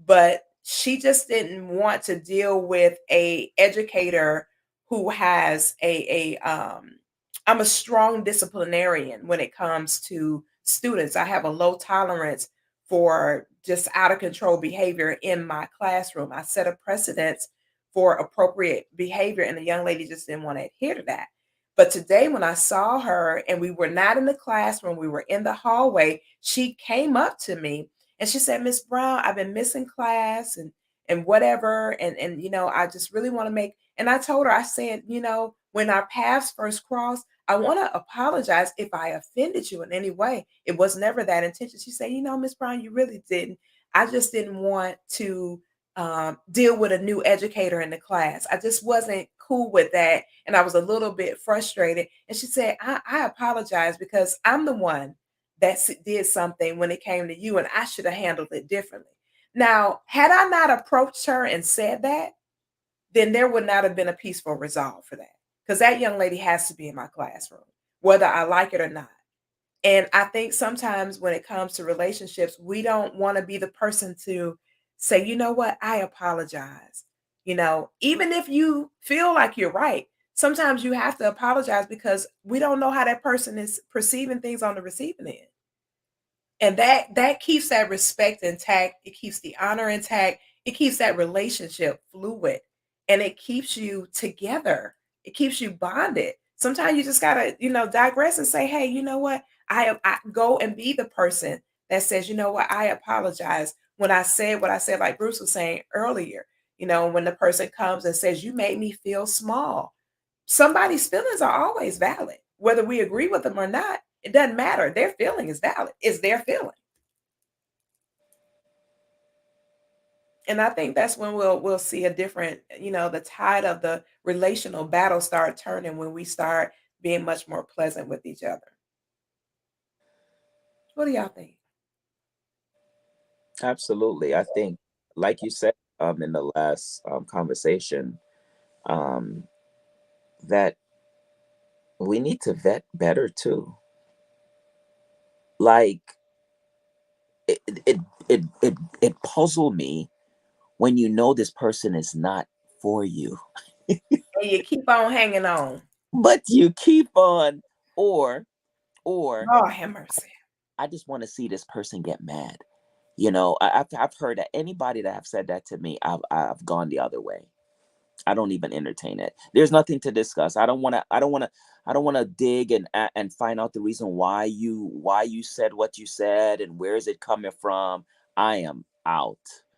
but she just didn't want to deal with a educator who has I'm a strong disciplinarian when it comes to students. I have a low tolerance for just out of control behavior in my classroom. I set a precedence for appropriate behavior, and the young lady just didn't want to adhere to that. But today, when I saw her and we were not in the classroom, we were in the hallway, she came up to me and she said, "Miss Brown, I've been missing class and whatever. And I just really want to make," and I told her, I said, when our paths first crossed, I want to apologize if I offended you in any way. It was never that intention. She said, Miss Brown, you really didn't. I just didn't want to deal with a new educator in the class. I just wasn't cool with that. And I was a little bit frustrated. And she said, I apologize because I'm the one that did something when it came to you, and I should have handled it differently. Now, had I not approached her and said that, then there would not have been a peaceful resolve for that. Because that young lady has to be in my classroom, whether I like it or not. And I think sometimes when it comes to relationships, we don't want to be the person to say, you know what, I apologize. Even if you feel like you're right, sometimes you have to apologize because we don't know how that person is perceiving things on the receiving end. And that keeps that respect intact. It keeps the honor intact. It keeps that relationship fluid, and it keeps you together. It keeps you bonded. Sometimes you just gotta, digress and say, hey, you know what? I go and be the person that says, you know what, I apologize when I said what I said, like Bruce was saying earlier. When the person comes and says, you made me feel small. Somebody's feelings are always valid, whether we agree with them or not. It doesn't matter. Their feeling is valid. It's their feeling. And I think that's when we'll see a different, the tide of the relational battle start turning when we start being much more pleasant with each other. What do y'all think? Absolutely. I think, like you said, in the last conversation, um, that we need to vet better too. Like it, it, it puzzled me when you know this person is not for you, And you keep on hanging on. but you keep on, or, or Lord have mercy. I just want to see this person get mad. I've heard that anybody that have said that to me, I've gone the other way. I don't even entertain it. There's nothing to discuss. I don't want to dig and find out the reason why you said what you said and where is it coming from. I am out.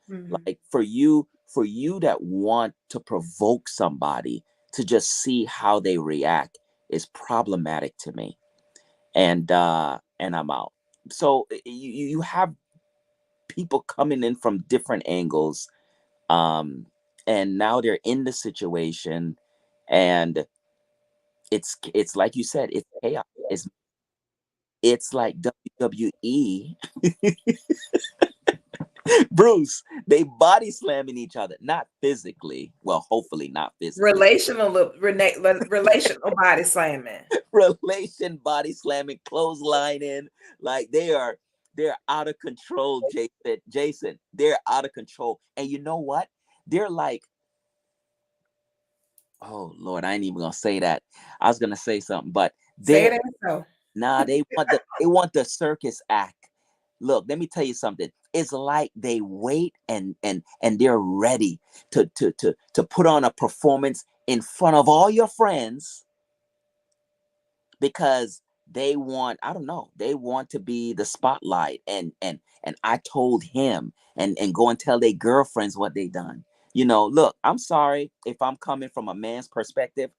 Mhm. Like for you that want to provoke somebody to just see how they react is problematic to me. And I'm out. So you have people coming in from different angles, um and now they're in the situation, and it's like you said, it's chaos. It's like WWE. Bruce, they body slamming each other, not physically, well, hopefully not physically. Relational body slamming. Relation body slamming, clotheslining, like they're out of control. Jason, they're out of control. And you know what, they're like, oh Lord, I ain't even gonna say that. I was gonna say something, but Say they're it ain't so. nah, they want the circus act. Look, let me tell you something. It's like they wait and they're ready to put on a performance in front of all your friends because they want, I don't know, they want to be the spotlight. And I told him, and go and tell their girlfriends what they done. Look, I'm sorry if I'm coming from a man's perspective,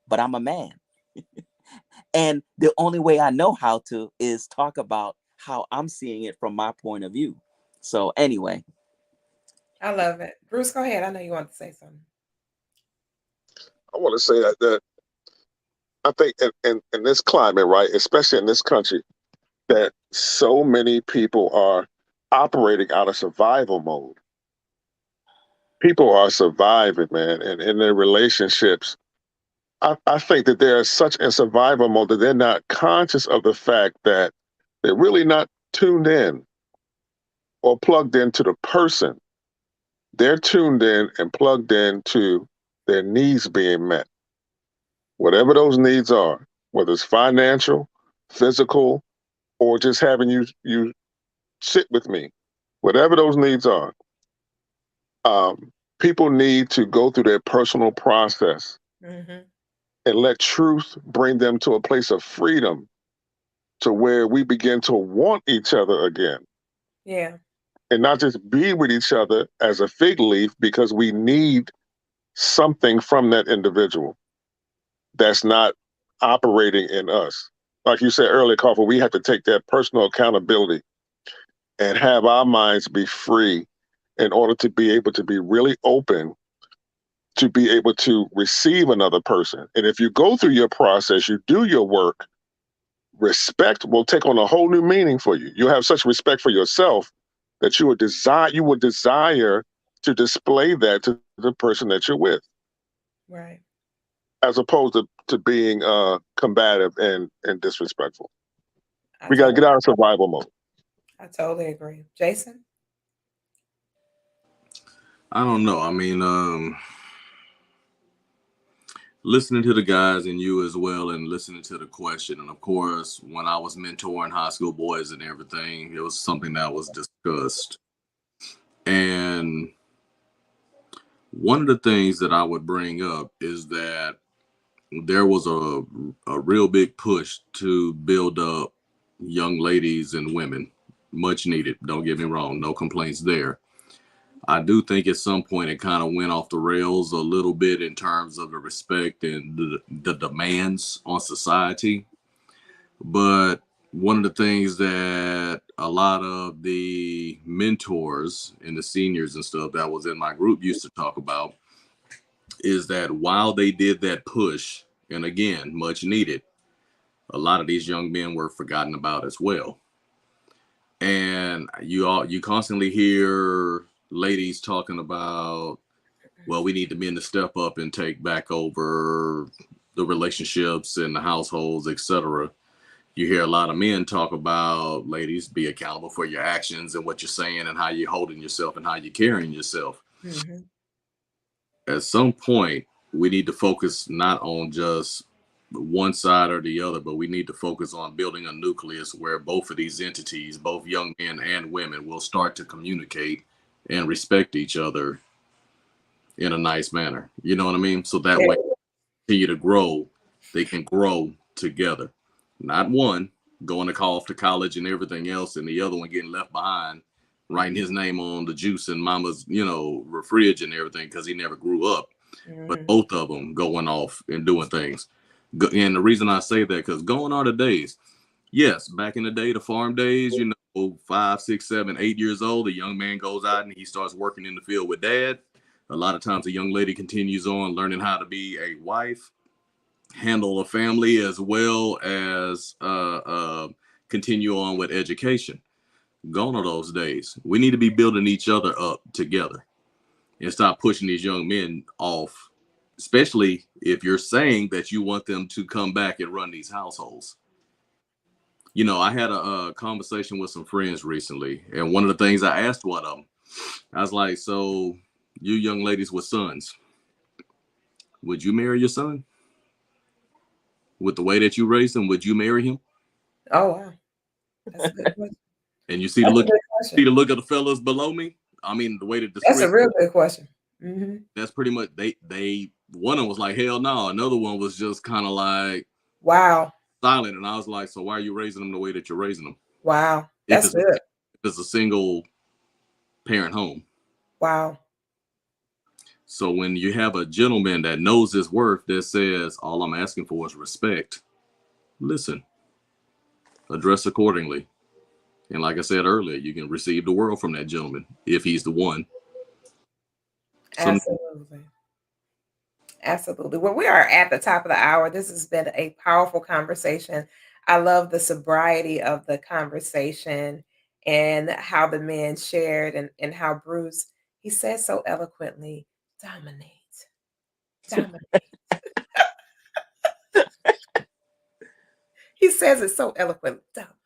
but I'm a man. And the only way I know how to is talk about how I'm seeing it from my point of view. So anyway, I love it. Bruce, go ahead. I know you want to say something. I want to say that I think in this climate, right, especially in this country, that so many people are operating out of survival mode. People are surviving, man, and in their relationships. I think that they're such in survival mode that they're not conscious of the fact that they're really not tuned in or plugged into the person. They're tuned in and plugged into their needs being met, whatever those needs are, whether it's financial, physical, or just having you sit with me, whatever those needs are. People need to go through their personal process Mm-hmm. and let truth bring them to a place of freedom to where we begin to want each other again Yeah. and not just be with each other as a fig leaf because we need something from that individual that's not operating in us. Like you said earlier, Koffe, we have to take that personal accountability and have our minds be free in order to be able to be really open to be able to receive another person. And if you go through your process, you do your work, respect will take on a whole new meaning for you. You'll have such respect for yourself that you would desire to display that to the person that you're with, Right. as opposed to being combative and disrespectful. I We got to totally, get out of survival mode. I totally agree. Jason? I don't know. I mean, listening to the guys and you as well, and listening to the question, and of course, when I was mentoring high school boys and everything, it was something that was discussed. And one of the things that I would bring up is that there was a real big push to build up young ladies and women, much needed. Don't get me wrong, no complaints there. I do think at some point it kind of went off the rails a little bit in terms of the respect and the demands on society. But one of the things that a lot of the mentors and the seniors and stuff that was in my group used to talk about is that while they did that push, and again, much needed, a lot of these young men were forgotten about as well. And you constantly hear ladies talking about, well, we need the men to step up and take back over the relationships and the households, etc. You hear a lot of men talk about, ladies, be accountable for your actions and what you're saying and how you're holding yourself and how you're carrying yourself. Mm-hmm. At some point, we need to focus not on just one side or the other, but we need to focus on building a nucleus where both of these entities, both young men and women, will start to communicate and respect each other in a nice manner. You know what I mean? So that Yeah. way, continue to grow, they can grow together. Not one going to call off to college and everything else, and the other one getting left behind, writing his name on the juice in mama's, refrige and everything because he never grew up. But Mm-hmm. both of them going off and doing things. And the reason I say that, because going are the days. Yes, back in the day, the farm days, 5, 6, 7, 8 years old, a young man goes out and he starts working in the field with dad. A lot of times a young lady continues on learning how to be a wife, handle a family, as well as continue on with education. Gone are those days. We need to be building each other up together and stop pushing these young men off, especially if you're saying that you want them to come back and run these households. I had a conversation with some friends recently, and one of the things I asked one of them, I was like, so you young ladies with sons, would you marry your son? With the way that you raised him, would you marry him? Oh, wow. That's a good question. And you see the That's a look, good see question. the look of the fellas below me. I mean, the way that the That's a screen, real good question. Mm-hmm. that's pretty much they one of them was like, hell no. Another one was just kind of like Wow. silent. And I was like, so why are you raising them the way that you're raising them? Wow. If That's it's good. if it's a single parent home. Wow. So when you have a gentleman that knows his worth, that says, all I'm asking for is respect, listen, address accordingly. And like I said earlier, you can receive the world from that gentleman if he's the one. So Absolutely. Absolutely. Well, we are at the top of the hour. This has been a powerful conversation. I love the sobriety of the conversation and how the men shared and how Bruce, he said so eloquently, dominate, dominate. He says it so eloquently, dominate.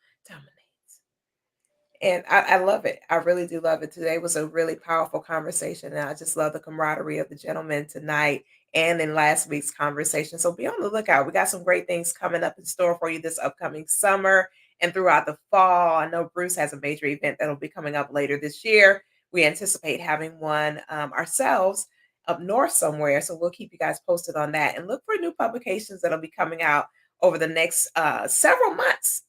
And I love it. I really do love it. Today was a really powerful conversation. And I just love the camaraderie of the gentlemen tonight and in last week's conversation. So be on the lookout. We got some great things coming up in store for you this upcoming summer and throughout the fall. I know Bruce has a major event that'll be coming up later this year. We anticipate having one ourselves up north somewhere. So we'll keep you guys posted on that and look for new publications that'll be coming out over the next several months.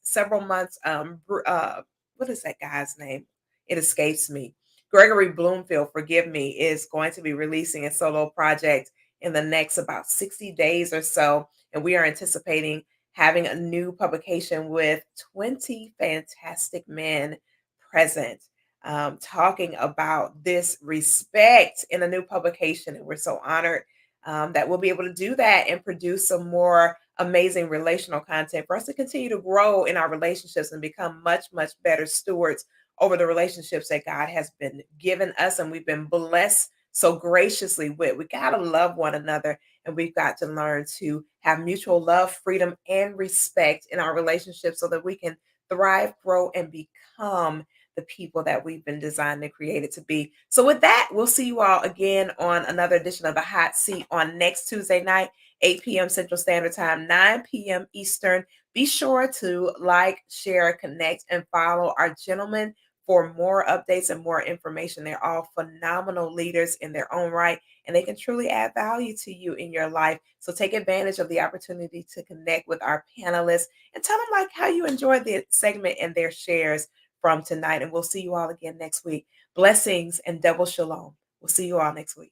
What is that guy's name? It escapes me. Gregory Bloomfield, forgive me, is going to be releasing a solo project in the next about 60 days or so. And we are anticipating having a new publication with 20 fantastic men present, talking about this respect in a new publication. And we're so honored that we'll be able to do that and produce some more amazing relational content for us to continue to grow in our relationships and become much, much better stewards over the relationships that God has been given us and we've been blessed so graciously with. We got to love one another and we've got to learn to have mutual love, freedom, and respect in our relationships so that we can thrive, grow, and become the people that we've been designed and created to be. So with that, we'll see you all again on another edition of The Hot Seat on next Tuesday night, 8 p.m. Central Standard Time, 9 p.m. Eastern. Be sure to like, share, connect, and follow our gentlemen for more updates and more information. They're all phenomenal leaders in their own right, and they can truly add value to you in your life. So take advantage of the opportunity to connect with our panelists and tell them like how you enjoyed the segment and their shares from tonight. And we'll see you all again next week. Blessings and double shalom. We'll see you all next week.